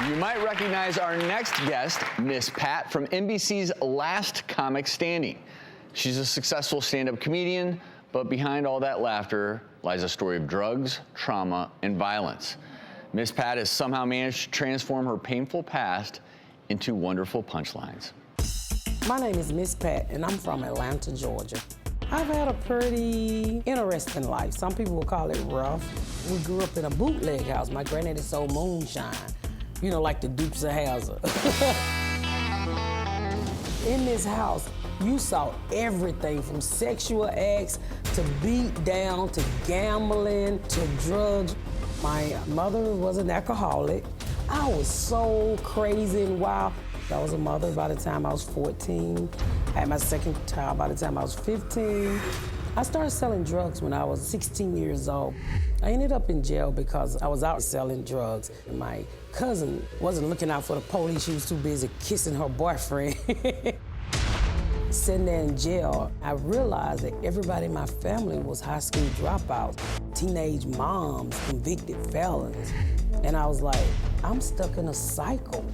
You might recognize our next guest, Miss Pat, from NBC's Last Comic Standing. She's a successful stand-up comedian, but behind all that laughter lies a story of drugs, trauma, and violence. Miss Pat has somehow managed to transform her painful past into wonderful punchlines. My name is Miss Pat, and I'm from Atlanta, Georgia. I've had a pretty interesting life. Some people will call it rough. We grew up in a bootleg house. My granddaddy sold moonshine, you know, like the Dukes of Hazzard. In this house, you saw everything from sexual acts to beat down to gambling to drugs. My mother was an alcoholic. I was so crazy and wild. I was a mother by the time I was 14. I had my second child by the time I was 15. I started selling drugs when I was 16 years old. I ended up in jail because I was out selling drugs. My cousin wasn't looking out for the police. She was too busy kissing her boyfriend. Sitting there in jail, I realized that everybody in my family was high school dropouts, teenage moms, convicted felons. And I was like, I'm stuck in a cycle.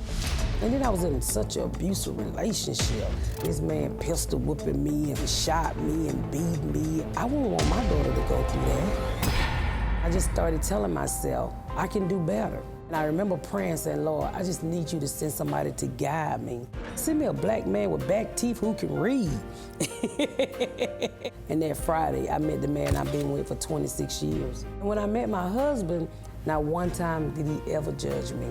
And then I was in such an abusive relationship. This man pistol whipping me and shot me and beat me. I wouldn't want my daughter to go through that. I just started telling myself, I can do better. And I remember praying, saying, Lord, I just need you to send somebody to guide me. Send me a black man with back teeth who can read. And that Friday, I met the man I've been with for 26 years. And when I met my husband, not one time did he ever judge me.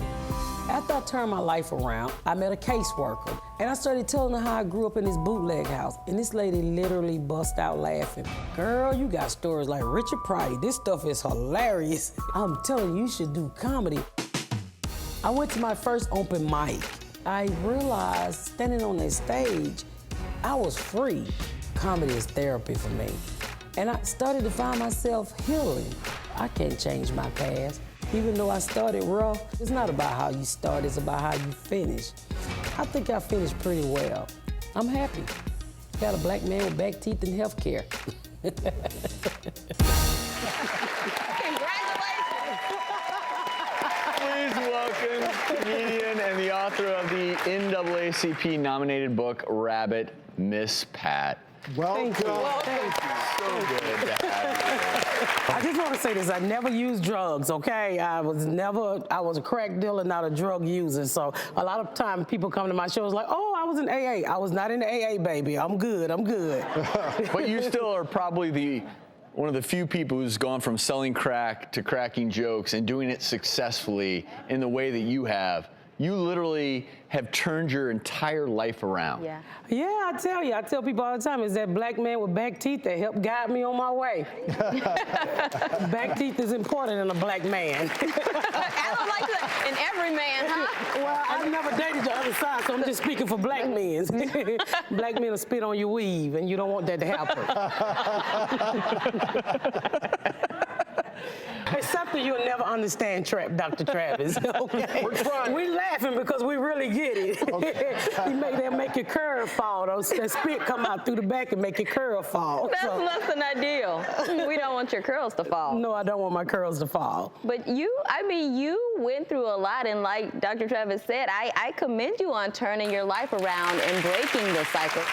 After I turned my life around, I met a caseworker, and I started telling her how I grew up in this bootleg house, and this lady literally bust out laughing. Girl, you got stories like Richard Pryor. This stuff is hilarious. I'm telling you, you should do comedy. I went to my first open mic. I realized standing on that stage, I was free. Comedy is therapy for me. And I started to find myself healing. I can't change my past. Even though I started rough, it's not about how you start, it's about how you finish. I think I finished pretty well. I'm happy. Got a black man with back teeth and health care. Please welcome comedian and the author of the NAACP-nominated book, Rabbit, Miss Pat. Welcome. Thank you. So good to have you. I just want to say this, I never used drugs, okay? I was a crack dealer, not a drug user. So a lot of times people come to my shows like, oh, I was in AA. I was not in the AA, baby. I'm good, I'm good. But you still are probably one of the few people who's gone from selling crack to cracking jokes and doing it successfully in the way that you have. You literally have turned your entire life around. Yeah, I tell people all the time, it's that black man with back teeth that helped guide me on my way. Back teeth is important in a black man. I don't like that in every man, huh? Well, I've never dated the other side, so I'm just speaking for black men. Black men will spit on your weave, and you don't want that to happen. It's something you'll never understand, Dr. Travis, okay? We're trying. We're laughing because we really get it. Okay. They'll make your curl fall. That spit come out through the back and make your curl fall. That's less than ideal. We don't want your curls to fall. No, I don't want my curls to fall. But you went through a lot, and like Dr. Travis said, I commend you on turning your life around and breaking the cycle.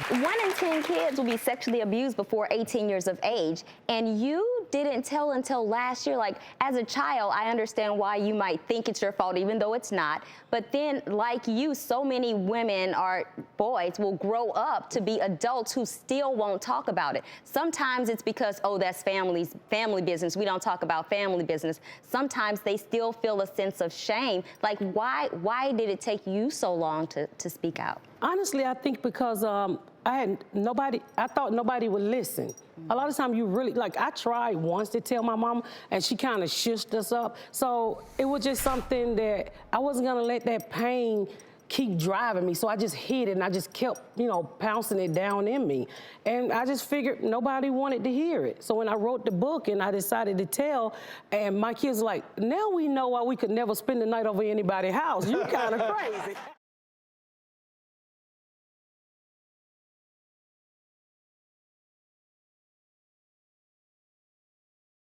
1 in 10 kids will be sexually abused before 18 years of age, and you didn't tell until last year. Like, as a child, I understand why you might think it's your fault, even though it's not. But then, like you, so many women or boys will grow up to be adults who still won't talk about it. Sometimes it's because, oh, that's family business. We don't talk about family business. Sometimes they still feel a sense of shame. Like, why did it take you so long to speak out? Honestly, I think because I thought nobody would listen. A lot of times you really, like, I tried once to tell my mom, and she kind of shushed us up. So it was just something that I wasn't gonna let that pain keep driving me. So I just hid it, and I just kept, pouncing it down in me. And I just figured nobody wanted to hear it. So when I wrote the book and I decided to tell, and my kids were like, now we know why we could never spend the night over anybody's house. You kind of crazy.